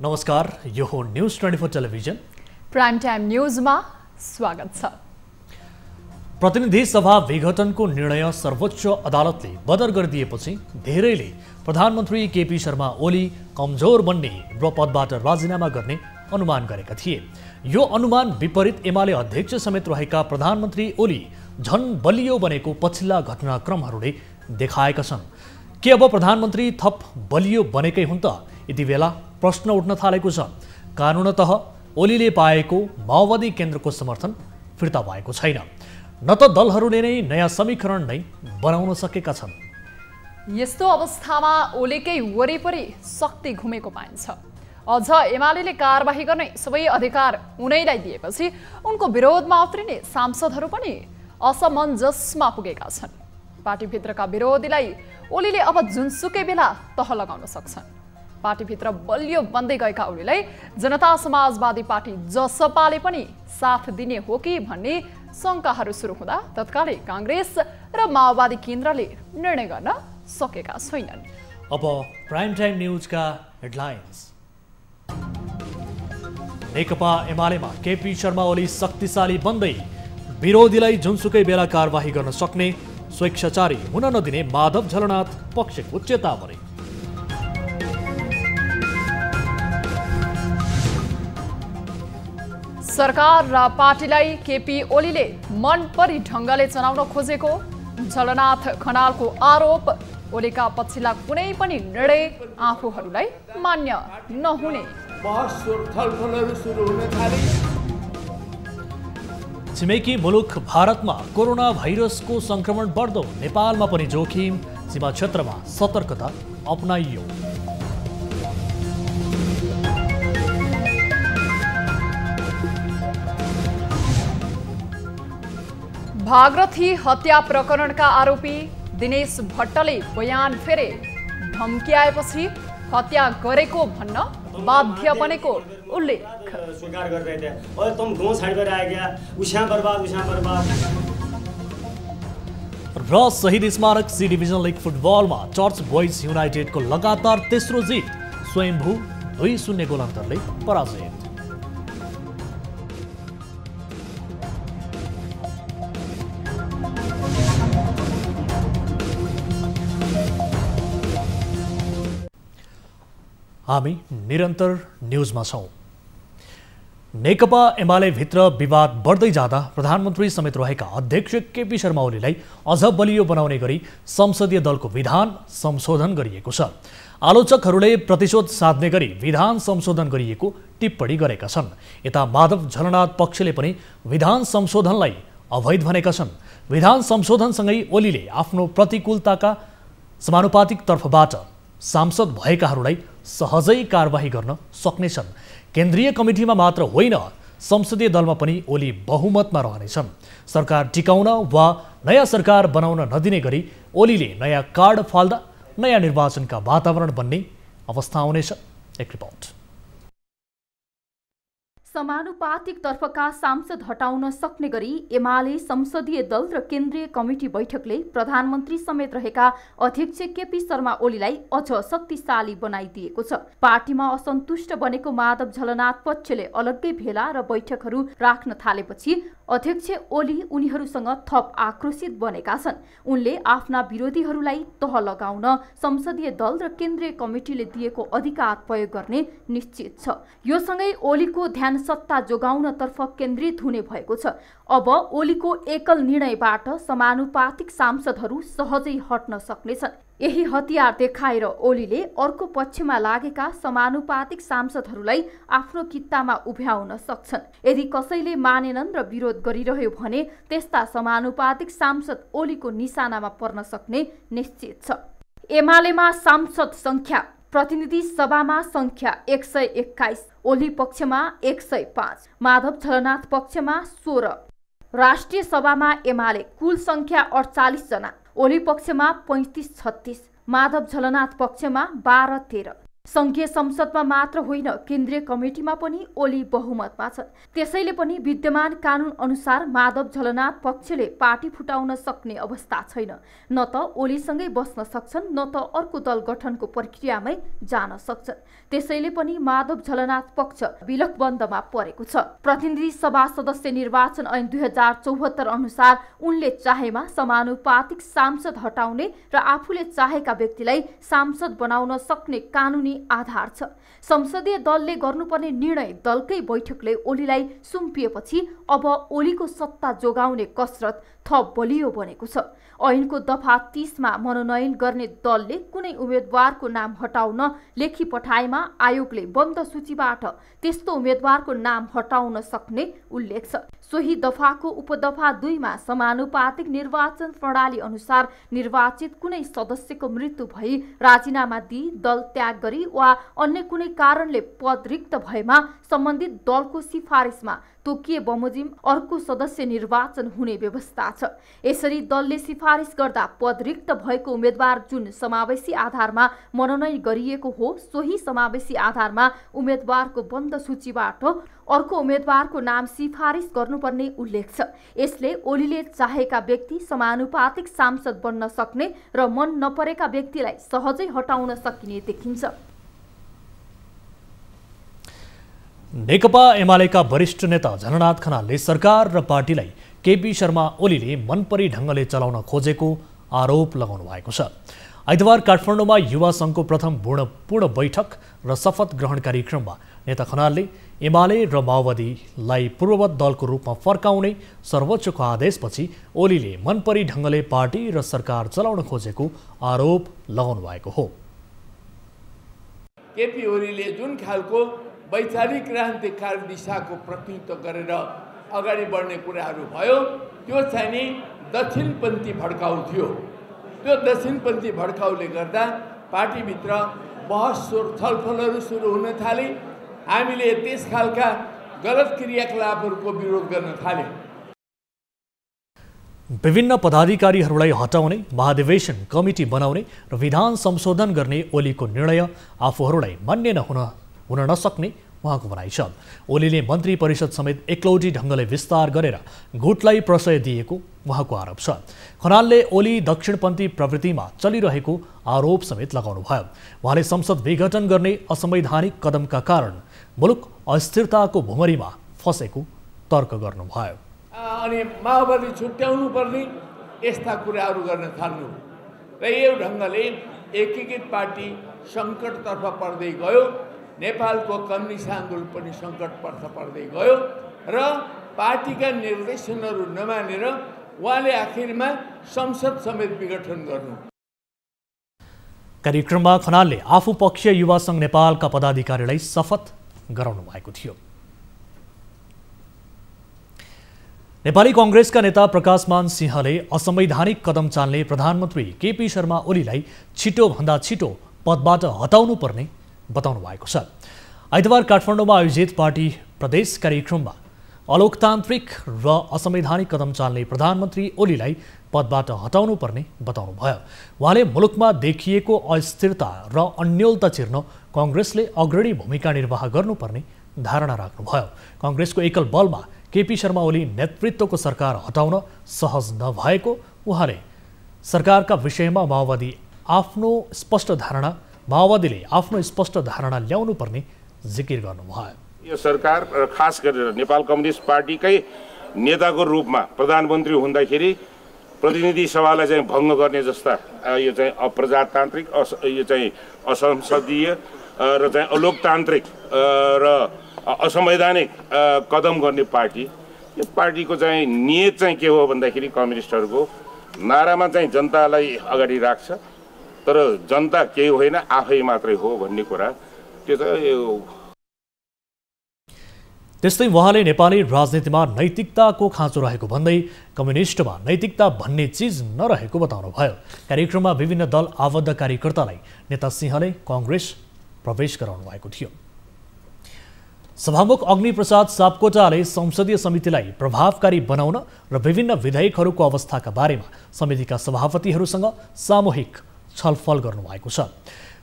नमस्कार, यो हो न्यूज 24 टेलिभिजन प्राइम टाइम न्यूजमा स्वागत छ। प्रतिनिधि सभा विघटनको निर्णय सर्वोच्च अदालतले बदर गरिदिएपछि धेरैले प्रधानमन्त्री केपी शर्मा ओली कमजोर बन्ने र पदबाट राजीनामा गर्ने अनुमान गरेका थिए। यो अनुमान विपरीत एमाले अध्यक्ष समेत रहेका प्रधानमन्त्री ओली झन बलियो बनेको पछिल्ला घटनाक्रमहरूले देखाएका छन्। के अब प्रधानमन्त्री थप बलियो बनेकै हुन् त? यति बेला प्रश्न उठ्न थालेको छ। कानुनतः ओलीले पाएको माओवादी केन्द्रको समर्थन फिर्ता भएको छैन, न त दलहरूले नै नयाँ समीकरण नै बनाउन सकेका छन्। यस्तो अवस्थामा ओलीकै वरिपरि शक्ति घुमेको पाइन्छ। अझ एमाले कारबाही गर्ने सबै अधिकार उनैलाई दिएपछि उनको विरोधमा उत्रिने सांसदहरू पनि असमञ्जसमा पुगेका छन्। पार्टीभित्रका विरोधीलाई ओलीले अब जुनसुकै बेला तह लगाउन सक्छन्। पार्टीभित्र बलियो बन्दै गएका ओलीलाई जनता समाजवादी पार्टी जसपाले पनि साथ दिने हो कि भन्ने शङ्काहरू सुरु हुँदा तत्कालै काङ्ग्रेस र माओवादी केन्द्रले निर्णय गर्न सकेका छैनन्। अब प्राइम टाइम न्यूजका हेडलाइन्स। नेकपा एमालेमा केपी शर्मा ओली शक्तिशाली बन्दै विरोधीलाई जुनसुकै बेला कारबाही गर्न सक्ने, स्वेच्छाचारी हुन नदिने माधव झलनाथ पक्षको चेतावनी। सरकार र पार्टीलाई केपी ओलीले मनपरी ढङ्गले चलाउन खोजेको झलनाथ खनालको आरोप। ओलीका पछिल्ला कुनै पनि निर्णय आफूहरूलाई मान्य नहुने। छिमेकी मुलुक भारतमा कोरोना भाइरसको संक्रमण बढ्दो, नेपालमा पनि जोखिम, सीमा क्षेत्रमा सतर्कता अपनाइयो। भागरथी हत्या प्रकरणका आरोपी दिनेश भट्टले बयान फेरे। धम्किआएपछि हत्या गरेको भन्न बाध्य बनेको उल्लेख। स्वीकार कर रहे थे और तुम गांव साइड पर आ गया, उषा बर्बाद। र शहीद स्मारक सी डिभिजन लिग फुटबलमा चर्च बोइज युनाइटेडको लगातार तेस्रो जित, स्वयम्भू 2-0 गोल अन्तरले पराजित। हामी निरन्तर न्यूजमा छौं। नेकपा एमाले भित्र विवाद बढ्दै जाँदा प्रधानमन्त्री समेत रहेका अध्यक्ष केपी शर्मा ओलीलाई अझ बलियो बनाउने गरी संसदीय दलको विधान संशोधन गरिएको छ। आलोचकहरूले प्रतिशोध साध्ने गरी विधान संशोधन गरिएको टिप्पणी गरेका छन्। यता माधव झलनाथ पक्षले पनि विधान संशोधनलाई अवैध भनेका छन्। विधान संशोधनसँगै ओलीले आफ्नो प्रतिकूलताका समानुपातिक तर्फबाट सांसद भएकाहरूलाई सहजै कारबाही गर्न सक्नेछन्। केन्द्रीय कमिटीमा मात्र होइन, संसदीय दलमा पनि ओली बहुमतमा रहनेछन्। सरकार टिकाउन वा नयाँ सरकार बनाउन नदिने गरी ओलीले नयाँ कार्ड फाल्दा नयाँ निर्वाचनका वातावरण बन्ने अवस्था आउनेछ। एक रिपोर्ट। समानुपातिक तर्फका सांसद हटाउन सक्ने गरी एमाले संसदीय दल र केन्द्रीय कमिटी बैठकले प्रधानमन्त्री समेत रहेका अध्यक्ष केपी शर्मा ओलीलाई अझ शक्तिशाली बनाइदिएको छ। पार्टीमा असन्तुष्ट बनेको माधव झलनाथ पक्षले अलग्गै भेला र बैठकहरू राख्न थालेपछि अध्यक्ष ओली उनीहरूसँग थप आक्रोशित बनेका छन्। उनले आफ्ना विरोधीहरूलाई तह लगाउन संसदीय दल र केन्द्रीय कमिटीले दिएको अधिकार प्रयोग गर्ने निश्चित छ। यो सँगै ओलीको ध्यान सत्ता जोगाउनतर्फ केन्द्रित हुने भएको छ। अब ओलीको एकल निर्णयबाट समानुपातिक सांसदहरू सहजै हट्न सक्नेछन्। यही हतियार देखाएर ओलीले अर्को पक्षमा लागेका समानुपातिक सांसदहरूलाई आफ्नो कित्तामा उभ्याउन सक्छन्। यदि कसैले मानेनन् र विरोध गरिरह्यो भने त्यस्ता समानुपातिक सांसद ओलीको निशानामा पर्न सक्ने निश्चित छ। एमालेमा सांसद संख्या। प्रतिनिधि सभामा संख्या 121, ओली पक्षमा 105, माधव झलनाथ पक्षमा 16। राष्ट्रिय सभामा एमाले कुल संख्या 48 जना, ओली पक्षमा 35-36, माधव झलनाथ पक्षमा 12-13। संघीय संसदमा मात्र होइन केन्द्रीय कमिटीमा पनि ओली बहुमतमा छन्। त्यसैले पनि विद्यमान कानून अनुसार माधव झलनाथ पक्षले पार्टी फुटाउन सक्ने अवस्था छैन। न त ओलीसँगै बस्न सक्छन् न त अर्को दल गठनको प्रक्रियामै जान सक्छन्। त्यसैले पनि माधव झलनाथ पक्ष विलकबन्दमा परेको छ। प्रतिनिधि सभा सदस्य निर्वाचन ऐन 2074 अनुसार उनले चाहेमा समानुपातिक सांसद हटाउने र आफूले चाहेका व्यक्तिलाई सांसद बनाउन सक्ने कानूनी आधार छ। संसदीय दलले गर्नुपर्ने निर्णय दलकै बैठकले ओलीलाई सुम्पिएपछि अब ओलीको सत्ता जोगाउने कसरत थप बलियो बनेको छ। ऐनको दफा 30 मा मनोनयन गर्ने दलले कुनै उम्मेदवारको नाम हटाउन लेखी पठाएमा आयोगले बन्द सूचीबाट त्यस्तो उम्मेदवारको नाम हटाउन सक्ने उल्लेख छ। सोही दफाको उपदफा 2 मा समानुपातिक निर्वाचन प्रणाली अनुसार निर्वाचित कुनै सदस्यको मृत्यु भई राजीनामा दिई दल त्याग गरी वा अन्य कुनै कारणले पद रिक्त भएमा सम्बन्धित दलको सिफारिसमा तोकिए बमोजिम अर्को सदस्य निर्वाचन हुने व्यवस्था छ। यसरी दलले सिफारिस गर्दा पद रिक्त भएको उम्मेदवार जुन समावेशी आधारमा मनोनयन गरिएको हो सोही समावेशी आधारमा उम्मेदवारको बन्द सूचीबाट अर्को उम्मेदवारको नाम सिफारिस गर्नुपर्ने उल्लेख छ। यसले ओलीले चाहेका व्यक्ति समानुपातिक सांसद बन्न सक्ने र मन नपरेका व्यक्तिलाई सहजै हटाउन सकिने देखिन्छ। नेकपा एमालेका वरिष्ठ नेता झलनाथ खनालले सरकार र पार्टीलाई केपी शर्मा ओलीले मनपरी ढङ्गले चलाउन खोजेको आरोप लगाउनु भएको छ। आइतबार काठमाडौँमा युवा सङ्घको प्रथम पूर्ण बैठक र शपथ ग्रहण कार्यक्रममा नेता खनालले एमाले र माओवादीलाई पूर्ववत दलको रूपमा फर्काउने सर्वोच्चको आदेशपछि ओलीले मनपरी ढङ्गले पार्टी र सरकार चलाउन खोजेको आरोप लगाउनु भएको हो। केपी ओलीले जुन खालको वैचारिक क्रान्तिकारी दिशाको प्रतिनिधित्व गरेर अगाडि बढ्ने कुराहरू भयो त्यो चाहिँ नि दक्षिणपन्थी भड्काउ थियो। त्यो दक्षिणपन्थी भड्काउले गर्दा पार्टीभित्र बहस छलफलहरू सुरु हुन थाले। हामीले त्यस खालका गलत क्रियाकलापहरूको विरोध गर्न थाल्यौँ। विभिन्न पदाधिकारीहरूलाई हटाउने, महाधिवेशन कमिटी बनाउने र विधान संशोधन गर्ने ओलीको निर्णय आफूहरूलाई मान्य हुन नसक्ने उहाँको भनाइ छ। ओलीले मन्त्री परिषद समेत एकलौटी ढङ्गले विस्तार गरेर गुटलाई प्रशय दिएको उहाँको आरोप छ। खनालले ओली दक्षिणपन्थी प्रवृत्तिमा चलिरहेको आरोप समेत लगाउनुभयो। उहाँले संसद विघटन गर्ने असंवैधानिक कदमका कारण मुलुक अस्थिरताको भुमरीमा फसेको तर्क गर्नुभयो। अनि माओवादी छुट्याउनु पर्ने यस्ता कुराहरू गर्न थाल्नु र यो ढङ्गले एकीकृत पार्टी सङ्कटतर्फ पर्दै गयो। नेपालको कम्युनिस्ट आन्दोलन पनि सङ्कटतर्फ पर्दै गयो र पार्टीका निर्देशनहरू नमानेर उहाँले आखिरमा संसद समेत विघटन गर्नु। कार्यक्रममा खनालले आफू पक्षीय युवा सङ्घ नेपालका पदाधिकारीलाई शपथ गराउनु भएको थियो। नेपाली कांग्रेसका नेता प्रकाशमान सिंहले असंवैधानिक कदम चाल्ने प्रधानमन्त्री केपी शर्मा ओलीलाई छिटोभन्दा छिटो पदबाट हटाउनु पर्ने बताउनु भएको छ। आइतबार काठमाडौँमा आयोजित पार्टी प्रदेश कार्यक्रममा अलोकतान्त्रिक र असंवैधानिक कदम चाल्ने प्रधानमन्त्री ओलीलाई पदबाट हटाउनु पर्ने बताउनु भयो। उहाँले मुलुकमा देखिएको अस्थिरता र अन्योलता चिर्न कांग्रेसले अग्रणी भूमिका निर्वाह गर्नुपर्ने धारणा राख्नुभयो। कांग्रेसको एकल बलमा केपी शर्मा ओली नेतृत्वको सरकार हटाउन सहज नभएको उहाँले सरकारका विषयमा माओवादीले आफ्नो स्पष्ट धारणा ल्याउनु पर्ने जिकिर गर्नुभयो। यो सरकार खास गरेर नेपाल कम्युनिस्ट पार्टीकै नेताको रूपमा प्रधानमन्त्री हुँदाखेरि प्रतिनिधि सभालाई चाहिँ भङ्ग गर्ने जस्ता यो चाहिँ अप्रजातान्त्रिक यो चाहिँ असंसदीय र चाहिँ अलोकतान्त्रिक र असंवैधानिक कदम गर्ने पार्टी, यो पार्टीको चाहिँ नियत चाहिँ के हो भन्दाखेरि कम्युनिस्टहरूको नारामा चाहिँ जनतालाई अगाडि राख्छ, तर जनता केही होइन आफै मात्रै हो भन्ने कुरा त्यो चाहिँ। त्यस्तै उहाँले नेपाली राजनीतिमा नैतिकताको खाँचो रहेको भन्दै कम्युनिस्टमा नैतिकता भन्ने चिज नरहेको बताउनुभयो। कार्यक्रममा विभिन्न दल आबद्ध कार्यकर्तालाई नेता सिंहले कांग्रेस प्रवेश गराउनु भएको थियो। सभामुख अग्निप्रसाद सापकोटाले संसदीय समितिलाई प्रभावकारी बनाउन र विभिन्न विधेयकहरूको अवस्थाका बारेमा समितिका सभापतिहरूसँग सामूहिक छलफल गर्नुभएको छ।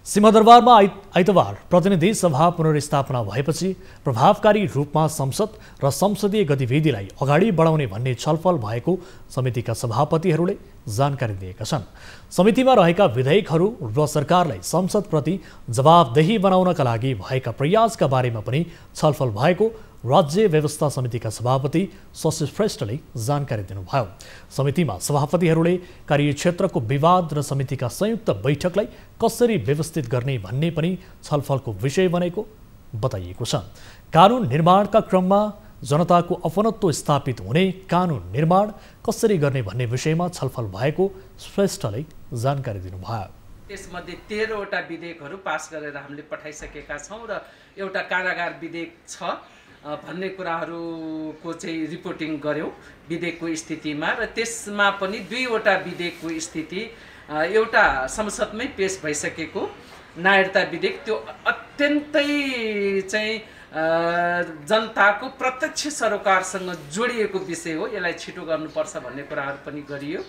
सिंहदरबारमा आइतबार प्रतिनिधि सभा पुनर्स्थापना भएपछि प्रभावकारी रूपमा संसद र संसदीय गतिविधिलाई अगाडि बढाउने भन्ने छलफल भएको समितिका सभापतिहरूले जानकारी दिएका छन्। समितिमा रहेका विधेयकहरू र सरकारलाई संसदप्रति जवाबदेही बनाउनका लागि भएका प्रयासका बारेमा पनि छलफल भएको राज्य व्यवस्था समितिका सभापति शशि श्रेष्ठले जानकारी दिनुभयो। समितिमा सभापतिहरूले कार्यक्षेत्रको विवाद र समितिका संयुक्त बैठकलाई कसरी व्यवस्थित गर्ने भन्ने पनि छलफलको विषय बनेको बताइएको छ। कानुन निर्माणका क्रममा जनताको अपनत्व स्थापित हुने कानुन निर्माण कसरी गर्ने भन्ने विषयमा छलफल भएको श्रेष्ठले जानकारी दिनुभयो। त्यसमध्ये 13 वटा विधेयकहरू पास गरेर हामीले पठाइसकेका छौँ र एउटा कारागार विधेयक छ भन्ने कुराहरूको चाहिँ रिपोर्टिङ गर्यौँ विधेयकको स्थितिमा र त्यसमा पनि 2 वटा विधेयकको स्थिति एउटा संसदमै पेश भइसकेको नागरिकता विधेयक त्यो अत्यन्तै चाहिँ जनताको प्रत्यक्ष सरोकारसँग जोडिएको विषय हो, यसलाई छिटो गर्नुपर्छ भन्ने कुराहरू पनि गरियो।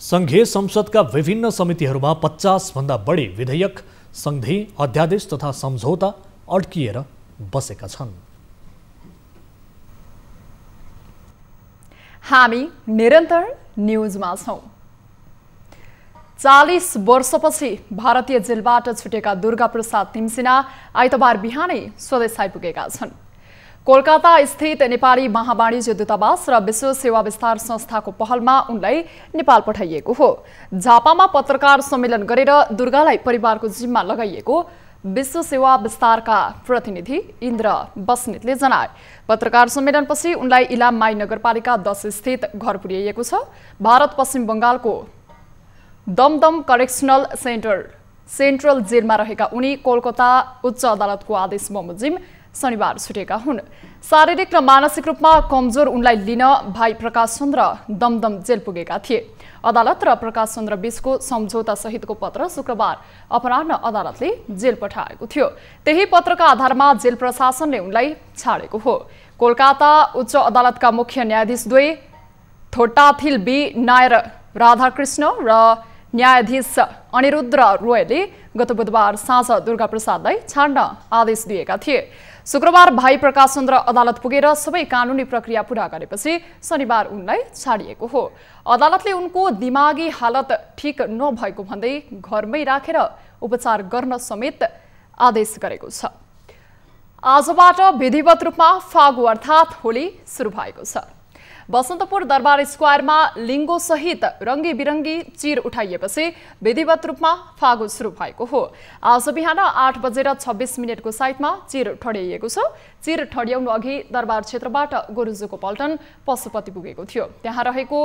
संघीय संसदका विभिन्न समितिहरूमा 50 भन्दा बढी विधेयक, संधि, अध्यादेश तथा सम्झौता अड्किएर बसेका छन्। हामी निरन्तर न्यूजमा छौं। 40 वर्षपछि भारतीय जेलबाट छुटेका दुर्गा प्रसाद तिमसिना आइतबार बिहानै स्वदेश आइपुगेका छन्। कोलकाता स्थित नेपाली महावाणिज्य दूतावास र विश्व सेवा विस्तार संस्थाको पहलमा उनलाई नेपाल पठाइएको हो। झापामा पत्रकार सम्मेलन गरेर दुर्गालाई परिवारको जिम्मा लगाइएको विश्व सेवा विस्तारका प्रतिनिधि इन्द्र बस्नेतले जनाए। पत्रकार सम्मेलनपछि उनलाई इलाम माई नगरपालिका 10 स्थित घर पुर्याइएको छ। भारत पश्चिम बंगालको दमदम करेक्सनल सेन्ट्रल जेलमा रहेका उनी कोलकाता उच्च अदालतको आदेश बमोजिम शनिबार छुटेका हुन्। शारीरिक र मानसिक रूपमा कमजोर उनलाई लिन भाइ प्रकाश चन्द्र दमदम जेल पुगेका थिए। अदालत र प्रकाश चन्द्र बीचको सम्झौता सहितको पत्र शुक्रबार अपराह्न अदालतले जेल पठाएको थियो। त्यही पत्रका आधारमा जेल प्रशासनले उनलाई छाडेको हो। कोलकाता उच्च अदालतका मुख्य न्यायाधीश द्वय थोट्टाथिल बी नायर राधाकृष्ण र न्यायाधीश अनिरुद्ध रोयले गत बुधबार साँझ दुर्गा प्रसादलाई छाड्न आदेश दिएका थिए। शुक्रबार भाइ प्रकाश चन्द्र अदालत पुगेर सबै कानुनी प्रक्रिया पूरा गरेपछि शनिबार उनलाई छाडिएको हो। अदालतले उनको दिमागी हालत ठिक नभएको भन्दै घरमै राखेर उपचार गर्न समेत आदेश गरेको छ। आजबाट विधिवत रूपमा फागु अर्थात् होली सुरु भएको छ। बसन्तपुर दरबार स्क्वायरमा लिङ्गो सहित रङ्गी बिरङ्गी चिर उठाइएपछि विधिवत रूपमा फागु सुरु भएको हो। आज बिहान 8:26 साइतमा चिर ठड्याइएको छ। चिर ठड्याउनु अघि दरबार क्षेत्रबाट गोरुजोको पल्टन पशुपति पुगेको थियो। त्यहाँ रहेको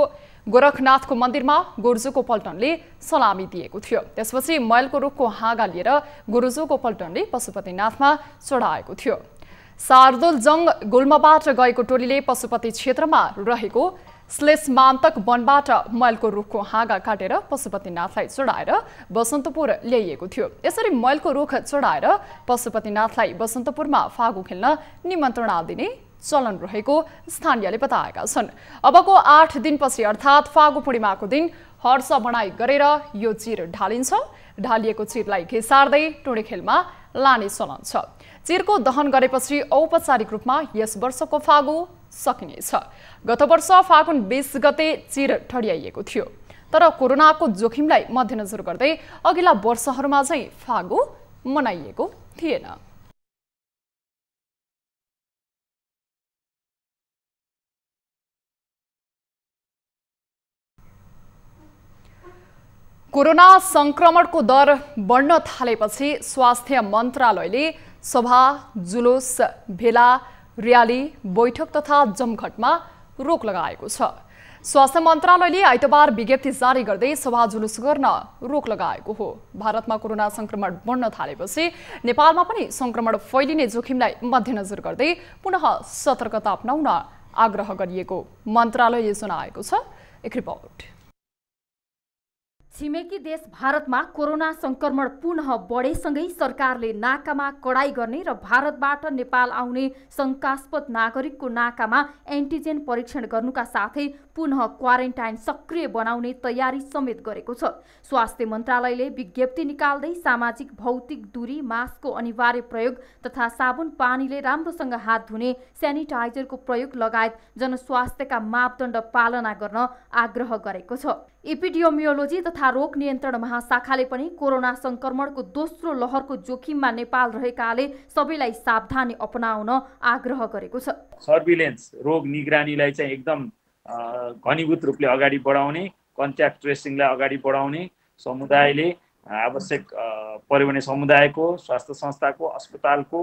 गोरखनाथको मन्दिरमा गोरुजोको पल्टनले सलामी दिएको थियो। त्यसपछि मैलको रुखको हाँगा लिएर गोरुजोको पल्टनले पशुपतिनाथमा चढाएको थियो। शार्दुल जंग गुल्मबाट गएको टोलीले पशुपति क्षेत्रमा रहेको श्लेषमान्तक वनबाट मैलको रुखको हाँगा काटेर पशुपतिनाथलाई चढाएर बसन्तपुर ल्याइएको थियो। यसरी मैलको रुख चढाएर पशुपतिनाथलाई बसन्तपुरमा फागु खेल्न निमन्त्रणा दिने चलन रहेको स्थानीयले बताएका छन्। अबको 8 दिनपछि अर्थात् फागु पूर्णिमाको दिन हर्ष बढाइ गरेर यो चिर ढालिन्छ। ढालिएको चिरलाई घिसार्दै टोडी खेलमा लाने चलन छ। चिरको दहन गरेपछि औपचारिक रूपमा यस वर्षको फागु सकिनेछ। गत वर्ष फागुन 20 गते चिर ठड्याइएको थियो, तर कोरोनाको जोखिमलाई मध्यनजर गर्दै अघिल्ला वर्षहरूमा चाहिँ फागु मनाइएको थिएन। कोरोना संक्रमणको दर बढ्न थालेपछि स्वास्थ्य मन्त्रालयले सभा, जुलुस, भेला, र्याली, बैठक तथा जमघटमा रोक लगाएको छ। स्वास्थ्य मन्त्रालयले आइतबार विज्ञप्ति जारी गर्दै सभा जुलुस गर्न रोक लगाएको हो। भारतमा कोरोना संक्रमण बढ्न थालेपछि नेपालमा पनि संक्रमण फैलिने जोखिमलाई मध्यनजर गर्दै पुनः सतर्कता अपनाउन आग्रह गरिएको मन्त्रालयले जनाएको छ। एक रिपोर्ट। छिमेकी देश भारतमा कोरोना संक्रमण पुनः बढेसँगै सरकारले नाकामा कडाई गर्ने र भारतबाट नेपाल आउने शंकास्पद नागरिकको नाकामा एन्टिजेन परीक्षण गर्नुका साथै पुनः क्वारेन्टाइन सक्रिय बनाउने तयारी समेत गरेको छ। स्वास्थ्य मन्त्रालयले विज्ञप्ति निकाल्दै सामाजिक भौतिक दूरी, मास्कको अनिवार्य प्रयोग तथा साबुन पानीले राम्रोसँग हात धुने, सेनिटाइजरको प्रयोग लगायत जनस्वास्थ्यका मापदण्ड पालना गर्न आग्रह गरेको छ। एपिडियोमियोलोजी तथा रोग नियन्त्रण महाशाखाले पनि कोरोना संक्रमणको दोस्रो लहरको जोखिममा नेपाल रहेकाले सबैलाई सावधानी अपनाउन आग्रह गरेको छ। सर्भिलेन्स रोग निगरानीलाई चाहिँ एकदम घनीभूत रूपले अगाडि बढाउने, कन्ट्याक्ट ट्रेसिङलाई अगाडि बढाउने, समुदायले आवश्यक पर्यो भने समुदायको, स्वास्थ्य संस्थाको, अस्पतालको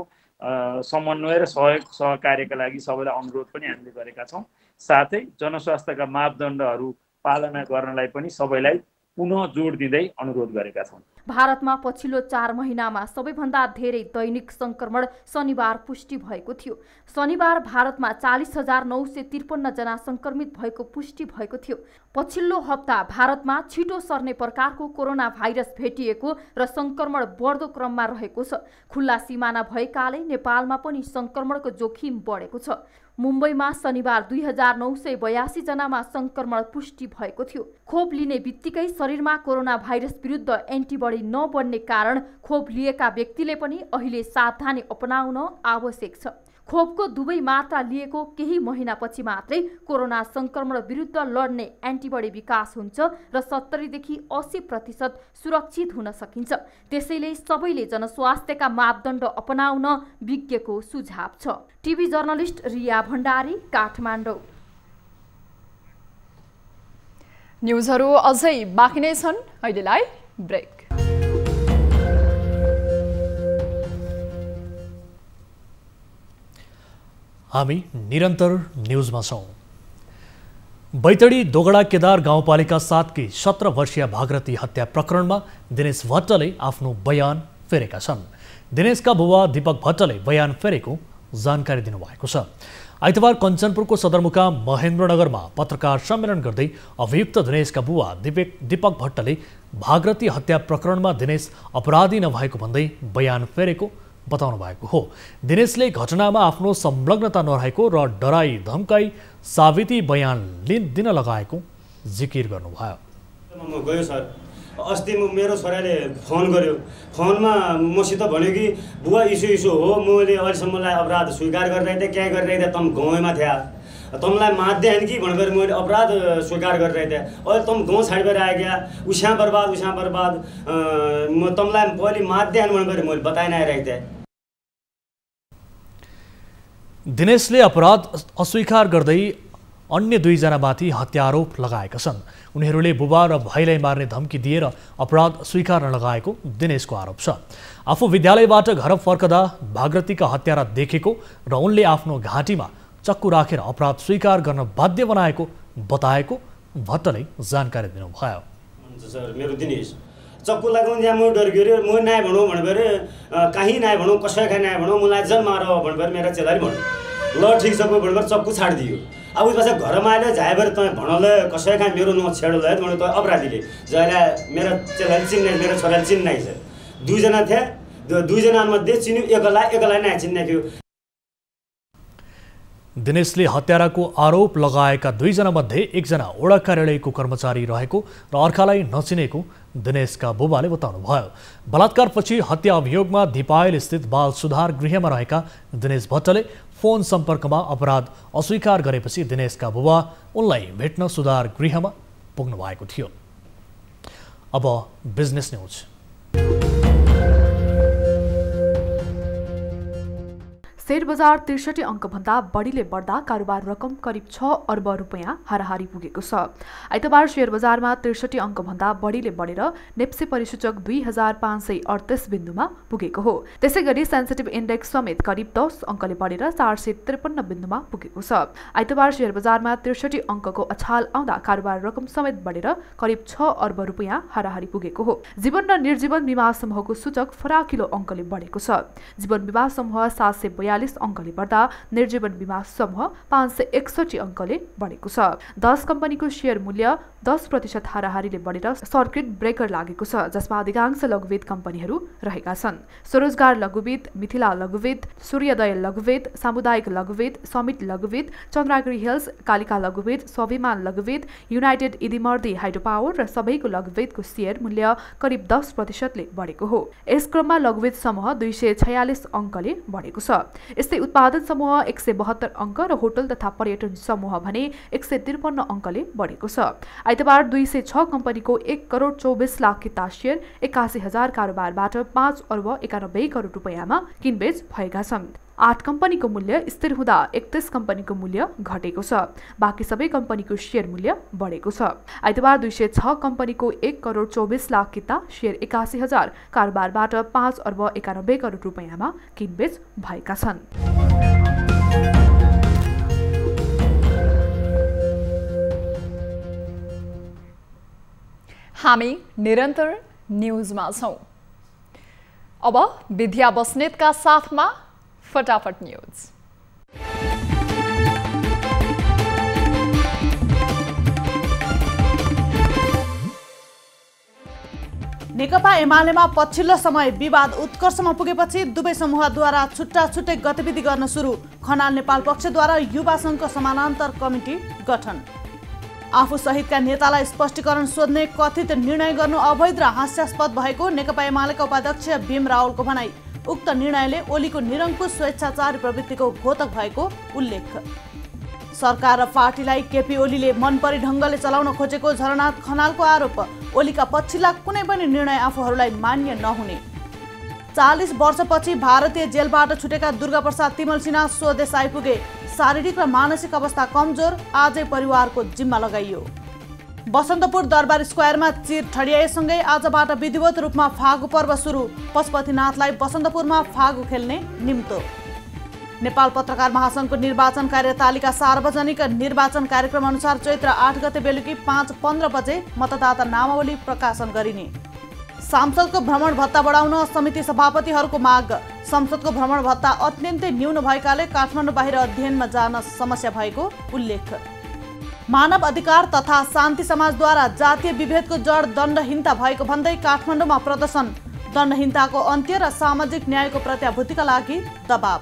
समन्वय र सहकार्यका लागि सबैलाई अनुरोध पनि हामीले गरेका छौँ। साथै जनस्वास्थ्यका मापदण्डहरू पालना गर्नलाई पनि सबैलाई पुनः जोड दिँदै अनुरोध गरेका छौँ। भारतमा पछिल्लो 4 महिनामा सबैभन्दा धेरै दैनिक संक्रमण शनिबार पुष्टि भएको थियो। शनिबार भारतमा 40,953 जना संक्रमित भएको पुष्टि भएको थियो। पछिल्लो हप्ता भारतमा छिटो सर्ने प्रकारको कोरोना भाइरस भेटिएको र संक्रमण बढ्दो क्रममा रहेको छ। खुल्ला सिमाना भएकाले नेपालमा पनि संक्रमणको जोखिम बढेको छ। मुम्बईमा शनिबार 2,982 जनामा संक्रमण पुष्टि भएको थियो। खोप लिने बित्तिकै शरीरमा कोरोना भाइरस विरुद्ध एन्टिबडी नबन्ने कारण खोप लिएका व्यक्तिले पनि अहिले सावधानी अपनाउन आवश्यक छ। खोपको दुवै मात्रा लिएको केही महिनापछि मात्रै कोरोना संक्रमण विरुद्ध लड्ने एन्टिबडी विकास हुन्छ र 70 देखि 80% सुरक्षित हुन सकिन्छ। त्यसैले सबैले जनस्वास्थ्यका मापदण्ड अपनाउन विज्ञको सुझाव छ। TV journalist Riya Bhandari, Kathmandu. न्युजहरू अझै बाँकी नै छन्, अहिलेलाई ब्रेक। हामी निरन्तर न्युजमा छौँ। बैतडी दोगडा केदार गाउँपालिका 7 की 17 वर्षीय भागरथी हत्या प्रकरणमा दिनेश भट्टले आफ्नो बयान फेरेका छन्। दिनेशका बुबा दीपक भट्टले बयान फेरेको जानकारी दिनुभएको छ। आइतबार कञ्चनपुरको सदरमुकाम महेन्द्रनगरमा पत्रकार सम्मेलन गर्दै अभियुक्त दिनेशका बुबा दीपक भट्टले भागरथी हत्या प्रकरणमा दिनेश अपराधी नभएको भन्दै बयान फेरेको बताउनु भएको हो। दिनेशले घटनामा आफ्नो संलग्नता नरहेको र डराई धम्काई साबिती बयान दिन लगाएको जिकिर गर्नुभयो। म गयो सर, अस्ति मेरो छोराले फोन गर्यो। फोनमा मसित भन्यो कि बुवा इसो हो, मैले अहिलेसम्मलाई अपराध स्वीकार गरिरहेको थिएँ, क्या गरिरहेको थिएँ, तम गाउँमा थिए, तमलाई माध्य होइन कि भनेर मैले अपराध स्वीकार गरिरहेको थिएँ। अहिले तम गाउँ छाडेर आइगया, उस्याँ बर्बाद म तमलाई पहिले माध्य होइन भनेर मैले बताइन आइरहेको थिएँ। दिनेशले अपराध अस्वीकार गर्दै अन्य 2 जनामाथि हत्या आरोप लगाएका छन्। उनीहरूले बुबा र भाइलाई मार्ने धम्की दिएर अपराध स्वीकार लगाएको दिनेशको आरोप छ। आफू विद्यालयबाट घर फर्कदा भागरथीका हत्यारा देखेको र उनले आफ्नो घाँटीमा चक्कु राखेर अपराध स्वीकार गर्न बाध्य बनाएको बताएको भट्टले जानकारी दिनुभयो। सर मेरो दिनेश चक्कु लगाउनु यहाँ म डर गयो, म नाइ भनौँ भनेर कहीँ नाइ भनौँ, कसैका नाइ भनौँ, मलाई जन मार भनेर मेरा चेलाले भन्यो। ल ठिक छ भनेर चक्कु छाडिदियो। अब उस पछाडि घरमा आएर झाएर तपाईँ भनौँले कसैका मेरो नछेड ल भने त अपराधीले जहिले मेरो चेलाले चिन्ने, मेरो छोराले चिन्ने छ। 2 जना थिए, 2 जनामध्ये चिन्यो, एकलाई नाइ चिन्नेको। दिनेशले हत्याराको आरोप लगाएका 2 जनामध्ये 1 जना ओडा कार्यालयको कर्मचारी रहेको र अर्कालाई नचिनेको दिनेशका बुबाले बताउनुभयो। बलात्कारपछि हत्या अभियोगमा दिपायल स्थित बाल सुधार गृहमा रहेका दिनेश भट्टले फोन सम्पर्कमा अपराध अस्वीकार गरेपछि दिनेशका बुबा उनलाई भेट्न सुधार गृहमा पुग्नु भएको थियो। अब बिजनेस न्युज। शेयर बजार 63 अङ्कभन्दा बढीले बढ्दा कारोबार रकम करिब 6 अर्ब रुपैयाँ हाराहारी पुगेको छ। आइतबार शेयर बजारमा 63 अङ्कभन्दा बढीले बढेर नेप्से परिसूचक 2538 बिन्दुमा पुगेको हो। त्यसैगरी सेन्सिटिभ इन्डेक्स समेत करिब 10 अङ्कले बढेर 453 बिन्दुमा पुगेको छ। आइतबार शेयर बजारमा 63 अङ्कको अछाल आउँदा कारोबार रकम समेत बढेर करिब 6 अर्ब रुपैयाँ हाराहारी पुगेको हो। जीवन र निर्जीवन बीमा समूहको सूचक फराकिलो अङ्कले बढेको छ। जीवन बीमा समूह 742 46 अङ्कले बढ्दा निर्जीवन बीमा समूह 561 अङ्कले बढेको छ। 10 कम्पनीको शेयर मूल्य 10% हाराहारीले बढेर सर्किट ब्रेकर लागेको छ, जसमा अधिकांश लघुवित्त कम्पनीहरू रहेका छन्। स्वरोजगार लघुवित्त, मिथिला लघुवित्त, सूर्योदय लघुवित्त, सामुदायिक लघुवित्त, समिट लघुवित्त, चन्द्रागिरी हिल्स, कालिका लघुवित्त, स्वाभिमान लघुवित्त, युनाइटेड इदिमर्दी हाइड्रो पावर र सबैको लघुवित्तको शेयर मूल्य करिब 10%ले बढेको हो। यस क्रममा लघुवित्त समूह 246 अङ्कले बढेको छ। यस्तै उत्पादन समूह 172 अङ्क र होटल तथा पर्यटन समूह भने 153 अङ्कले बढेको छ। आइतबार 206 कम्पनीको 1 करोड 24 लाख किता शेयर 81,000 कारोबारबाट 5 अर्ब 91 करोड रुपैयाँमा किनबेच भएका छन्। 8 कम्पनीको मूल्य स्थिर हुँदा 31 कम्पनीको मूल्य घटेको छ। बाँकी सबै कम्पनीको शेयर मूल्य बढेको छ। आइतबार 206 कम्पनीको 1 करोड 24 लाख किता शेयर 81,000 कारोबारबाट 5 अर्ब 91 करोड रुपैयाँमा किनबेच भएका छन्। हामी निरन्तर न्युजमा छौं। अब विद्या बस्नेतका साथमा फटाफट न्युज। नेकपा एमालेमा पछिल्लो समय विवाद उत्कर्षमा पुगेपछि दुवै समूहद्वारा छुट्टा छुट्टै गतिविधि गर्न सुरु। खनाल नेपाल पक्षद्वारा युवा संघको समानान्तर कमिटी गठन। आफू सहितका नेतालाई स्पष्टीकरण सोध्ने कथित निर्णय गर्नु अवैध र हास्यास्पद भएको नेकपा एमालेका उपाध्यक्ष भीम रावलको भनाई। उक्त निर्णयले ओलीको निरङ्कुश स्वेच्छाचारी प्रवृत्तिको घोतक भएको उल्लेख। सरकार र पार्टीलाई केपी ओलीले मनपरी ढङ्गले चलाउन खोजेको झरनाथ खनालको आरोप। ओलीका पछिल्ला कुनै पनि निर्णय आफूहरूलाई मान्य नहुने। 40 वर्षपछि भारतीय जेलबाट छुटेका दुर्गाप्रसाद तिमल सिन्हा स्वदेश आइपुगे। शारीरिक र मानसिक अवस्था कमजोर, आजै परिवारको जिम्मा लगाइयो। बसन्तपुर दरबार स्क्वायरमा चिर ठडियाएसँगै आजबाट विधिवत रूपमा फागु पर्व सुरु। पशुपतिनाथलाई बसन्तपुरमा फागु खेल्ने निम्तो। नेपाल पत्रकार महासङ्घको निर्वाचन कार्यतालिका सार्वजनिक निर्वाचन कार्यक्रम अनुसार चैत्र 8 गते बेलुकी 5:15 बजे मतदाता नामावली प्रकाशन गरिने। सांसदको भ्रमण भत्ता बढाउन समिति सभापतिहरूको माग। संसदको भ्रमण भत्ता अत्यन्तै न्यून भएकाले काठमाडौँ बाहिर अध्ययनमा जान समस्या भएको उल्लेख। मानव अधिकार तथा शान्ति समाजद्वारा जातीय विभेदको जड दण्डहीनता भएको भन्दै काठमाडौँमा प्रदर्शन। दण्डहीनताको अन्त्य र सामाजिक न्यायको प्रत्याभूतिका लागि दबाव।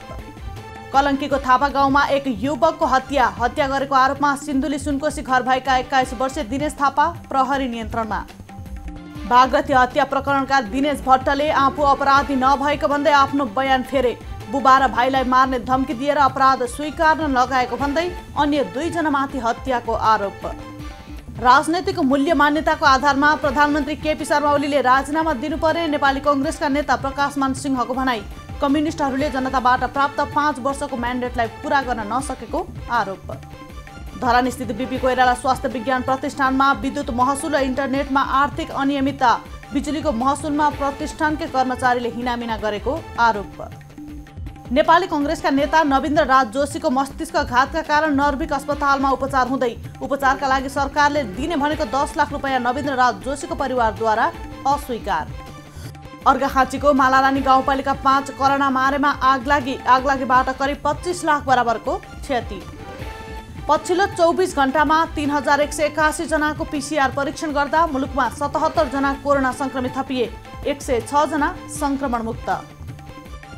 कलङ्कीको थापा गाउँमा एक युवकको हत्या गरेको आरोपमा सिन्धुली सुनकोशी घर भएका 21 वर्षीय दिनेश थापा प्रहरी नियन्त्रणमा। भागरथी हत्या प्रकरणका दिनेश भट्टले आफू अपराधी नभएको भन्दै आफ्नो बयान फेरे। बुबा र भाइलाई मार्ने धम्की दिएर अपराध स्वीकार्न लगाएको भन्दै अन्य 2 जनामाथि हत्याको आरोप। राजनैतिक मूल्य मान्यताको आधारमा प्रधानमन्त्री केपी शर्मा ओलीले राजीनामा दिनुपर्ने नेपाली कांग्रेसका नेता प्रकाशमान सिंहको भनाई। कम्युनिस्टहरूले जनताबाट प्राप्त 5 वर्षको म्यान्डेटलाई पूरा गर्न नसकेको आरोप। धरान स्थित बीपी कोइराला स्वास्थ्य विज्ञान प्रतिष्ठानमा विद्युत महसुल र इन्टरनेटमा आर्थिक अनियमितता। बिजुलीको महसुलमा प्रतिष्ठानकै कर्मचारीले हिनामिना गरेको आरोप। नेपाली कांग्रेसका नेता नवीन्द्र राज जोशीको मस्तिष्क घातका कारण नर्भिक अस्पतालमा उपचार हुँदै। उपचारका लागि सरकारले दिने भनेको 10 लाख रुपैयाँ नवीन्द्र राज जोशीको परिवारद्वारा अस्वीकार। अर्घाखाँचीको मालारानी गाउँपालिका 5 करणा मारेमा आगलागीबाट करिब 25 लाख बराबरको क्षति। पछिल्लो 24 घण्टामा 3181 जनाको पीसीआर परीक्षण गर्दा मुलुकमा 77 जना कोरोना संक्रमित थपिए। 106 जना संक्रमण मुक्त।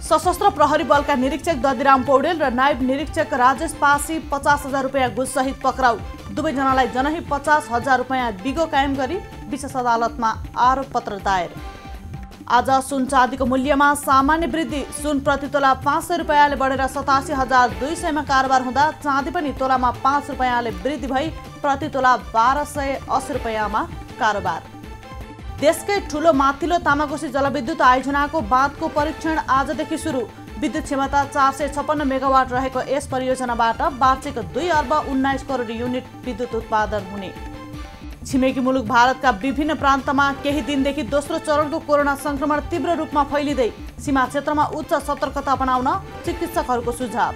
सशस्त्र प्रहरी बलका निरीक्षक ददिराम पौडेल र नायब निरीक्षक राजेश पासी 50,000 रुपैयाँ घुस सहित पक्राउ। दुवै जनालाई जनही 50,000 रुपैयाँ बिगो कायम गरी विशेष अदालतमा आरोप पत्र दायर। आज सुन चाँदीको मूल्यमा सामान्य वृद्धि। सुन प्रति तोला 500 रुपैयाँले बढेर 87,200 मा कारोबार हुँदा चाँदी पनि तोलामा 5 रुपैयाँले वृद्धि भई प्रति तोला 1280 रुपैयाँमा कारोबार। देशकै ठूलो माथिल्लो तामाकोशी जलविद्युत आयोजनाको बाँधको परीक्षण आजदेखि सुरु। विद्युत क्षमता 456 मेगावाट रहेको यस परियोजनाबाट वार्षिक 2 अर्ब 19 करोड युनिट विद्युत उत्पादन हुने। छिमेकी मुलुक भारतका विभिन्न प्रान्तमा केही दिनदेखि दोस्रो चरणको कोरोना संक्रमण तीव्र रूपमा फैलिँदै सीमा क्षेत्रमा उच्च सतर्कता अपनाउन चिकित्सकहरूको सुझाव।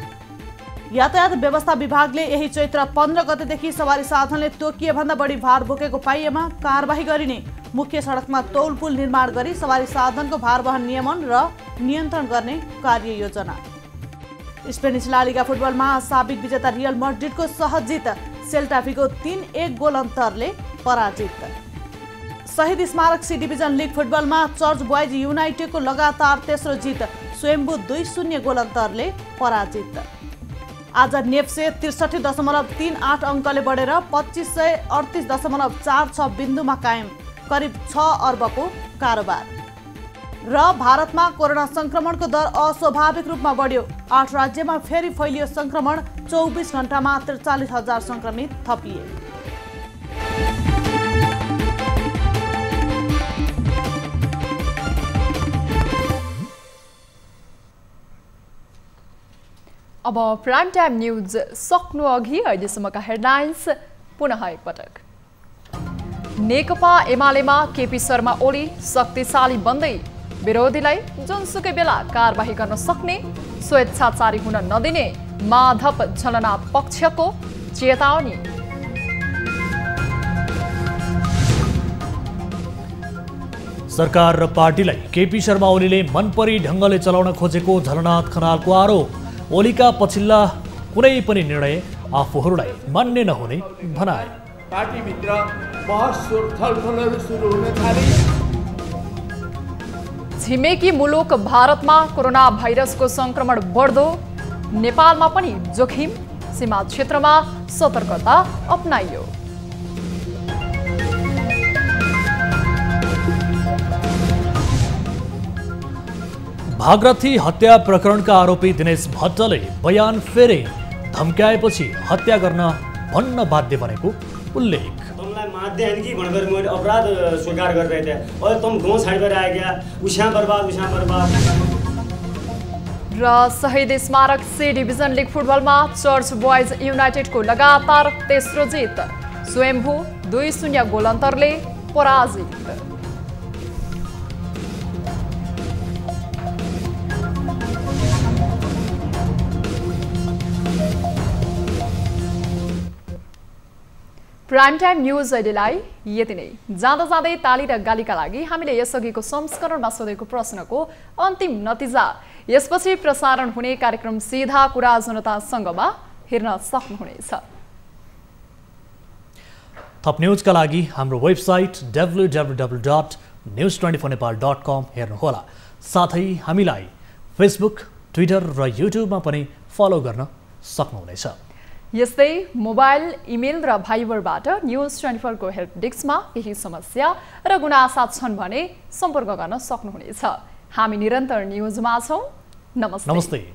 यातायात व्यवस्था विभागले यही चैत्र 15 गतेदेखि सवारी साधनले तोकिए भन्दा बढी भार बोकेको पाइएमा कारबाही गरिने। मुख्य सडकमा तौल पुल निर्माण गरी सवारी साधनको भार वहन नियमन र नियन्त्रण गर्ने कार्ययोजना। स्पेनिस ला लिगा फुटबलमा साबिक विजेता रियल मैड्रिडको सहज जित, सेल्टा भिगो 3-1 गोल अन्तरले पराजित। शहीद स्मारक सी डिभिजन लिग फुटबलमा चर्च बोइज युनाइटेडको लगातार तेस्रो जित, स्वयम्भू 2-0 गोल अन्तरले पराजित। आज नेप्से 63.38 अङ्कले बढेर 2538.46 बिन्दुमा कायम, करिब 6 अर्बको कारोबार। र भारतमा कोरोना संक्रमणको दर अस्वाभाविक रूपमा बढ्यो, 8 राज्यमा फेरि फैलियो संक्रमण, 24 घण्टामा 43,000 संक्रमित थपिए। अब प्राइम टाइम न्यूज सक्नु अघि अहिलेसम्मका हेडलाइन्स पुनः एकपटक। नेकपा एमालेमा केपी शर्मा ओली शक्तिशाली बन्दै विरोधीलाई जुनसुकै बेला कारबाही गर्न सक्ने, स्वेच्छाचारी हुन नदिने माधव झलना पक्षको चेतावनी। सरकार र पार्टीलाई केपी शर्मा ओलीले मनपरी ढङ्गले चलाउन खोजेको झलनाथ खनालको आरोप। ओलीका पछिल्ला कुनै पनि निर्णय आफूहरूलाई मान्य नहुने भनाए। पार्टीभित्र बहस छलफलहरू सुरु हुन थाले। छिमेकी मुलुक भारतमा कोरोना भाइरसको संक्रमण बढ्दो, नेपालमा पनि जोखिम, सीमा क्षेत्रमा सतर्कता अपनाइयो। भागरथी हत्या प्रकरणका आरोपी दिनेश भट्टले बयान फेरे, धम्क्याएपछि हत्या गर्न भन्न बाध्य बनेको उल्लेख। तुमलाई माध्य है कि भनेर मैले अपराध स्वीकार गर्दै थिए, अहिले तुम गाउँ छाडेर आएका, उस्या बर्बाद। र शहीद स्मारक सी डिभिजन लिग फुटबलमा चर्च बोइज युनाइटेडको लगातार तेस्रो जित, स्वयम्भू 2-0 गोल अन्तरले पराजित। प्राइम टाइम न्यूज अहिलेलाई यति नै। जाँदा जाँदै ताली र गालीका लागि हामीले यसअघिको संस्करणमा सोधेको प्रश्नको अन्तिम नतिजा यसपछि प्रसारण हुने कार्यक्रम सीधा कुरा जनतासँगमा हेर्न सक्नुहुनेछ। थप न्यूजका लागि हाम्रो वेबसाइट www.news24nepal.com हेर्नुहोला। साथै हामीलाई फेसबुक, ट्विटर र युट्युबमा पनि फलो गर्न सक्नुहुनेछ। यस्तै मोबाइल, इमेल र भाइबरबाट न्यूज24 को हेल्प डेस्कमा केही समस्या र गुनासा छन् भने सम्पर्क गर्न सक्नुहुनेछ। हामी निरन्तर न्यूजमा छौं। नमस्ते।